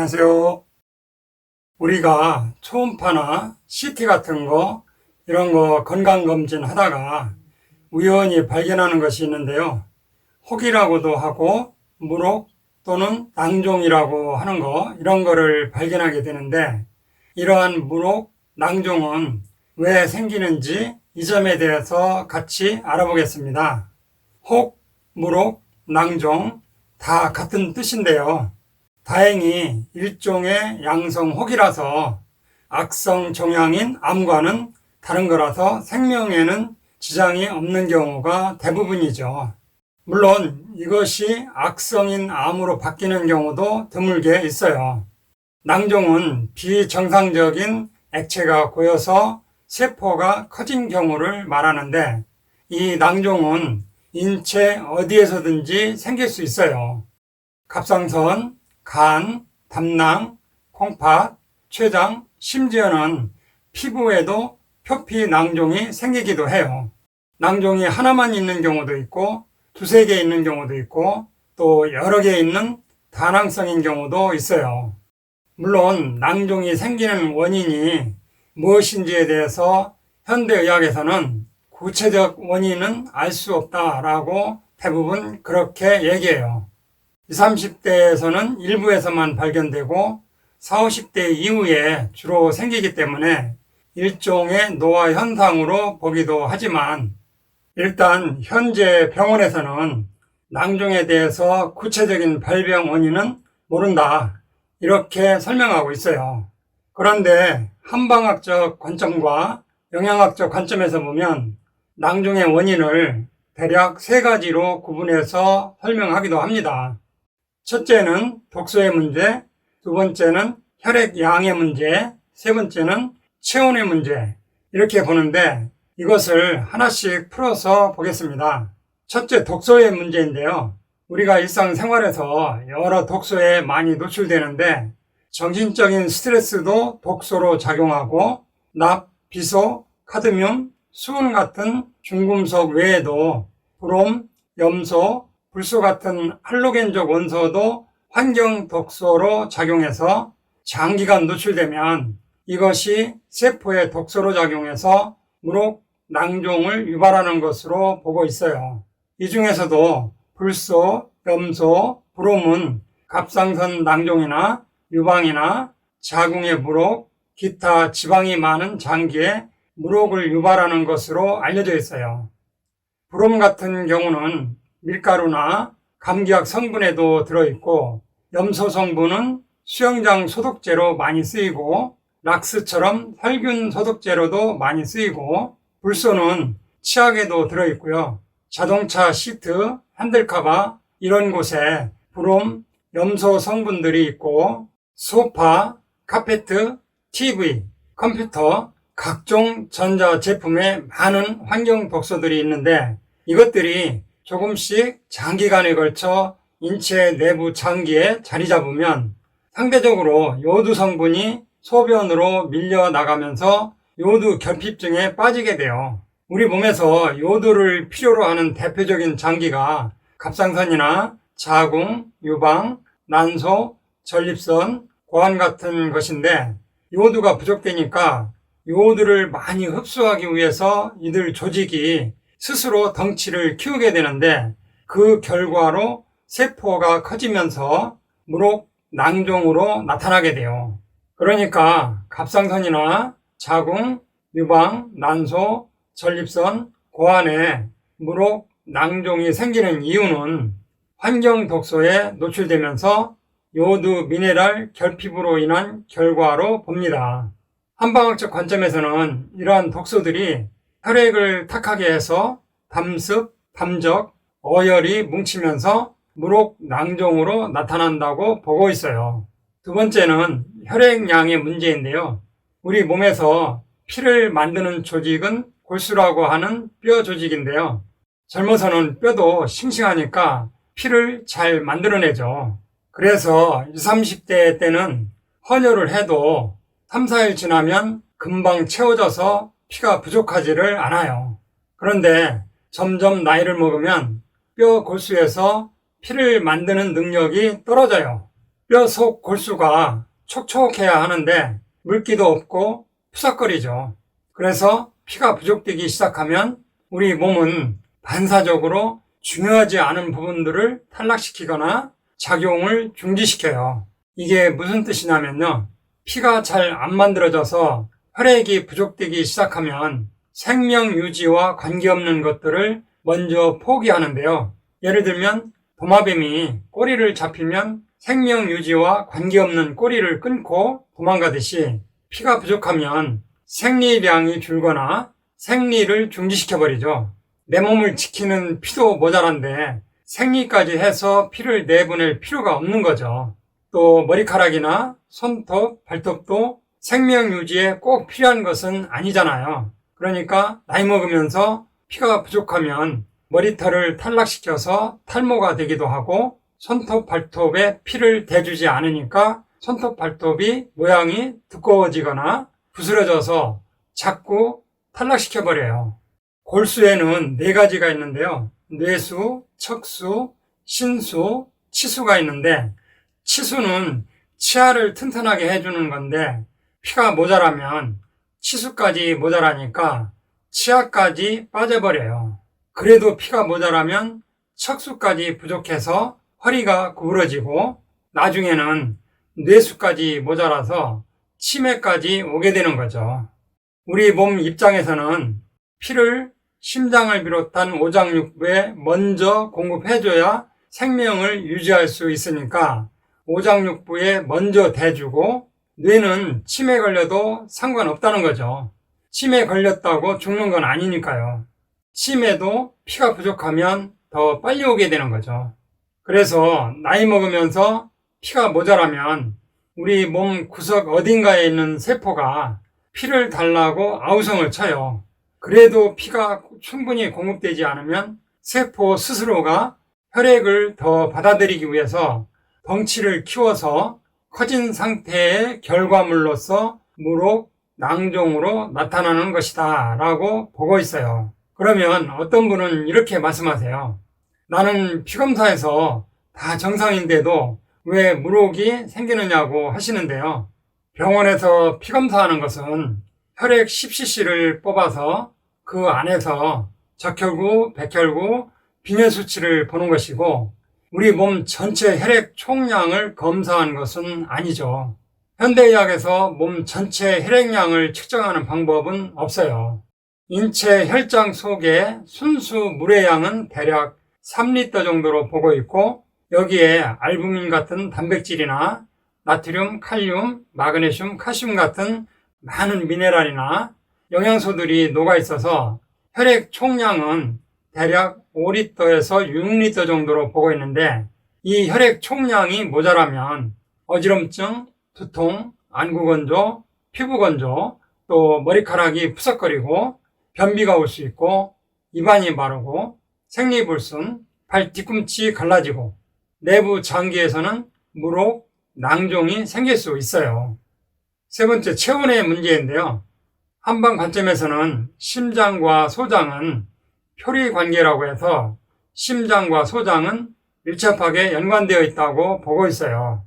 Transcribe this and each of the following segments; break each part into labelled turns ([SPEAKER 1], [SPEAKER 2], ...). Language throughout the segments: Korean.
[SPEAKER 1] 안녕하세요. 우리가 초음파나 CT 같은 거 이런 거 건강검진 하다가 우연히 발견하는 것이 있는데요. 혹이라고도 하고 물혹 또는 낭종이라고 하는 거 이런 거를 발견하게 되는데, 이러한 물혹, 낭종은 왜 생기는지 이 점에 대해서 같이 알아보겠습니다. 혹, 물혹, 낭종 다 같은 뜻인데요. 다행히 일종의 양성 혹이라서 악성 종양인 암과는 다른 거라서 생명에는 지장이 없는 경우가 대부분이죠. 물론 이것이 악성인 암으로 바뀌는 경우도 드물게 있어요. 낭종은 비정상적인 액체가 고여서 세포가 커진 경우를 말하는데, 이 낭종은 인체 어디에서든지 생길 수 있어요. 갑상선, 간, 담낭, 콩팥, 췌장, 심지어는 피부에도 표피 낭종이 생기기도 해요. 낭종이 하나만 있는 경우도 있고 두세 개 있는 경우도 있고 또 여러 개 있는 다낭성인 경우도 있어요. 물론 낭종이 생기는 원인이 무엇인지에 대해서 현대의학에서는 구체적 원인은 알 수 없다라고 대부분 그렇게 얘기해요. 20, 30대에서는 일부에서만 발견되고 40, 50대 이후에 주로 생기기 때문에 일종의 노화 현상으로 보기도 하지만, 일단 현재 병원에서는 낭종에 대해서 구체적인 발병 원인은 모른다, 이렇게 설명하고 있어요. 그런데 한방학적 관점과 영양학적 관점에서 보면 낭종의 원인을 대략 세 가지로 구분해서 설명하기도 합니다. 첫째는 독소의 문제, 두 번째는 혈액양의 문제, 세 번째는 체온의 문제, 이렇게 보는데 이것을 하나씩 풀어서 보겠습니다. 첫째, 독소의 문제인데요. 우리가 일상생활에서 여러 독소에 많이 노출되는데 정신적인 스트레스도 독소로 작용하고 납, 비소, 카드뮴, 수은 같은 중금속 외에도 브롬, 염소, 불소 같은 할로겐적 원소도 환경 독소로 작용해서 장기간 노출되면 이것이 세포에 독소로 작용해서 물혹, 낭종을 유발하는 것으로 보고 있어요. 이 중에서도 불소, 염소, 브롬은 갑상선 낭종이나 유방이나 자궁의 물혹, 기타 지방이 많은 장기에 물혹을 유발하는 것으로 알려져 있어요. 브롬 같은 경우는 밀가루나 감기약 성분에도 들어있고, 염소 성분은 수영장 소독제로 많이 쓰이고 락스처럼 살균 소독제로도 많이 쓰이고, 불소는 치약에도 들어있고요. 자동차 시트, 핸들카바 이런 곳에 브롬, 염소 성분들이 있고, 소파, 카페트, TV, 컴퓨터, 각종 전자제품에 많은 환경 독소들이 있는데 이것들이 조금씩 장기간에 걸쳐 인체 내부 장기에 자리 잡으면 상대적으로 요드 성분이 소변으로 밀려 나가면서 요드 결핍증에 빠지게 돼요. 우리 몸에서 요드를 필요로 하는 대표적인 장기가 갑상선이나 자궁, 유방, 난소, 전립선, 고환 같은 것인데, 요드가 부족되니까 요오드를 많이 흡수하기 위해서 이들 조직이 스스로 덩치를 키우게 되는데, 그 결과로 세포가 커지면서 물혹, 낭종으로 나타나게 돼요. 그러니까 갑상선이나 자궁, 유방, 난소, 전립선, 고환에 물혹, 낭종이 생기는 이유는 환경 독소에 노출되면서 요드 미네랄 결핍으로 인한 결과로 봅니다. 한방학적 관점에서는 이러한 독소들이 혈액을 탁하게 해서 담습, 담적, 어혈이 뭉치면서 물혹, 낭종으로 나타난다고 보고 있어요. 두 번째는 혈액량의 문제인데요. 우리 몸에서 피를 만드는 조직은 골수라고 하는 뼈 조직인데요. 젊어서는 뼈도 싱싱하니까 피를 잘 만들어내죠. 그래서 20, 30대 때는 헌혈을 해도 3, 4일 지나면 금방 채워져서 피가 부족하지를 않아요. 그런데 점점 나이를 먹으면 뼈 골수에서 피를 만드는 능력이 떨어져요. 뼈 속 골수가 촉촉해야 하는데 물기도 없고 푸석거리죠. 그래서 피가 부족되기 시작하면 우리 몸은 반사적으로 중요하지 않은 부분들을 탈락시키거나 작용을 중지시켜요. 이게 무슨 뜻이냐면요. 피가 잘 안 만들어져서 혈액이 부족되기 시작하면 생명 유지와 관계없는 것들을 먼저 포기하는데요. 예를 들면 도마뱀이 꼬리를 잡히면 생명 유지와 관계없는 꼬리를 끊고 도망가듯이 피가 부족하면 생리량이 줄거나 생리를 중지시켜버리죠. 내 몸을 지키는 피도 모자란데 생리까지 해서 피를 내보낼 필요가 없는 거죠. 또 머리카락이나 손톱, 발톱도 생명 유지에 꼭 필요한 것은 아니잖아요. 그러니까 나이 먹으면서 피가 부족하면 머리털을 탈락시켜서 탈모가 되기도 하고 손톱, 발톱에 피를 대주지 않으니까 손톱, 발톱이 모양이 두꺼워지거나 부스러져서 자꾸 탈락시켜버려요. 골수에는 4가지가 있는데요. 뇌수, 척수, 신수, 치수가 있는데 치수는 치아를 튼튼하게 해주는 건데 피가 모자라면 치수까지 모자라니까 치아까지 빠져버려요. 그래도 피가 모자라면 척수까지 부족해서 허리가 구부러지고 나중에는 뇌수까지 모자라서 치매까지 오게 되는 거죠. 우리 몸 입장에서는 피를 심장을 비롯한 오장육부에 먼저 공급해줘야 생명을 유지할 수 있으니까 오장육부에 먼저 대주고 뇌는 치매 걸려도 상관없다는 거죠. 치매 걸렸다고 죽는 건 아니니까요. 치매도 피가 부족하면 더 빨리 오게 되는 거죠. 그래서 나이 먹으면서 피가 모자라면 우리 몸 구석 어딘가에 있는 세포가 피를 달라고 아우성을 쳐요. 그래도 피가 충분히 공급되지 않으면 세포 스스로가 혈액을 더 받아들이기 위해서 덩치를 키워서 커진 상태의 결과물로서 무록, 낭종으로 나타나는 것이다 라고 보고 있어요. 그러면 어떤 분은 이렇게 말씀하세요. 나는 피검사에서 다 정상인데도 왜 무록이 생기느냐고 하시는데요. 병원에서 피검사하는 것은 혈액 10cc를 뽑아서 그 안에서 적혈구, 백혈구, 빈혈 수치를 보는 것이고 우리 몸 전체 혈액 총량을 검사하는 것은 아니죠. 현대의학에서 몸 전체 혈액량을 측정하는 방법은 없어요. 인체 혈장 속의 순수 물의 양은 대략 3리터 정도로 보고 있고 여기에 알부민 같은 단백질이나 나트륨, 칼륨, 마그네슘, 칼슘 같은 많은 미네랄이나 영양소들이 녹아 있어서 혈액 총량은 대략 5리터에서 6리터 정도로 보고 있는데 이 혈액 총량이 모자라면 어지럼증, 두통, 안구 건조, 피부 건조, 또 머리카락이 푸석거리고 변비가 올 수 있고 입안이 마르고 생리불순, 발 뒤꿈치 갈라지고 내부 장기에서는 무록, 낭종이 생길 수 있어요. 세 번째, 체온의 문제인데요. 한방 관점에서는 심장과 소장은 표리 관계라고 해서 심장과 소장은 밀접하게 연관되어 있다고 보고 있어요.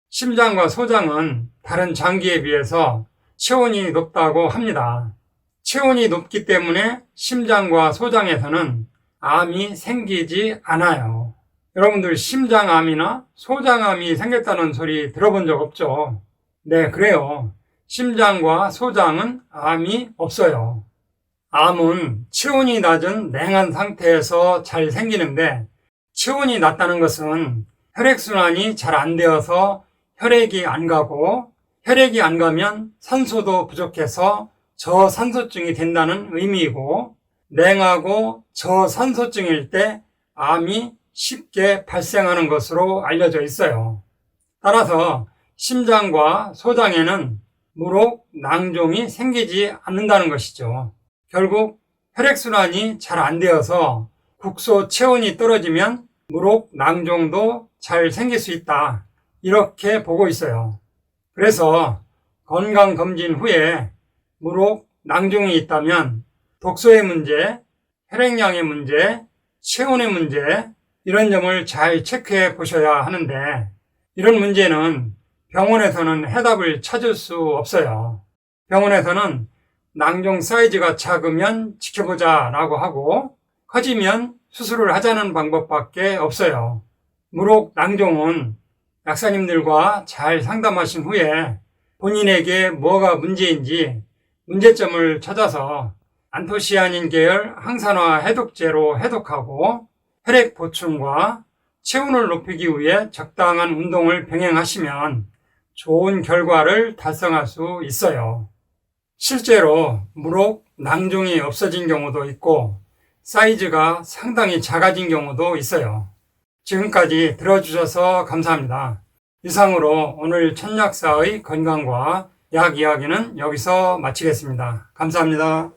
[SPEAKER 1] 심장과 소장은 다른 장기에 비해서 체온이 높다고 합니다. 체온이 높기 때문에 심장과 소장에서는 암이 생기지 않아요. 여러분들 심장암이나 소장암이 생겼다는 소리 들어본 적 없죠? 네, 그래요. 심장과 소장은 암이 없어요. 암은 체온이 낮은 냉한 상태에서 잘 생기는데 체온이 낮다는 것은 혈액순환이 잘 안 되어서 혈액이 안 가고 혈액이 안 가면 산소도 부족해서 저산소증이 된다는 의미이고 냉하고 저산소증일 때 암이 쉽게 발생하는 것으로 알려져 있어요. 따라서 심장과 소장에는 무록, 낭종이 생기지 않는다는 것이죠. 결국 혈액순환이 잘 안 되어서 국소 체온이 떨어지면 무록, 낭종도 잘 생길 수 있다. 이렇게 보고 있어요. 그래서 건강검진 후에 무록, 낭종이 있다면 독소의 문제, 혈액량의 문제, 체온의 문제 이런 점을 잘 체크해 보셔야 하는데 이런 문제는 병원에서는 해답을 찾을 수 없어요. 병원에서는 낭종 사이즈가 작으면 지켜보자 라고 하고 커지면 수술을 하자는 방법밖에 없어요. 무록 낭종은 약사님들과 잘 상담하신 후에 본인에게 뭐가 문제인지 문제점을 찾아서 안토시아닌 계열 항산화 해독제로 해독하고 혈액 보충과 체온을 높이기 위해 적당한 운동을 병행하시면 좋은 결과를 달성할 수 있어요. 실제로 무록 낭종이 없어진 경우도 있고 사이즈가 상당히 작아진 경우도 있어요. 지금까지 들어주셔서 감사합니다. 이상으로 오늘 천약사의 건강과 약 이야기는 여기서 마치겠습니다. 감사합니다.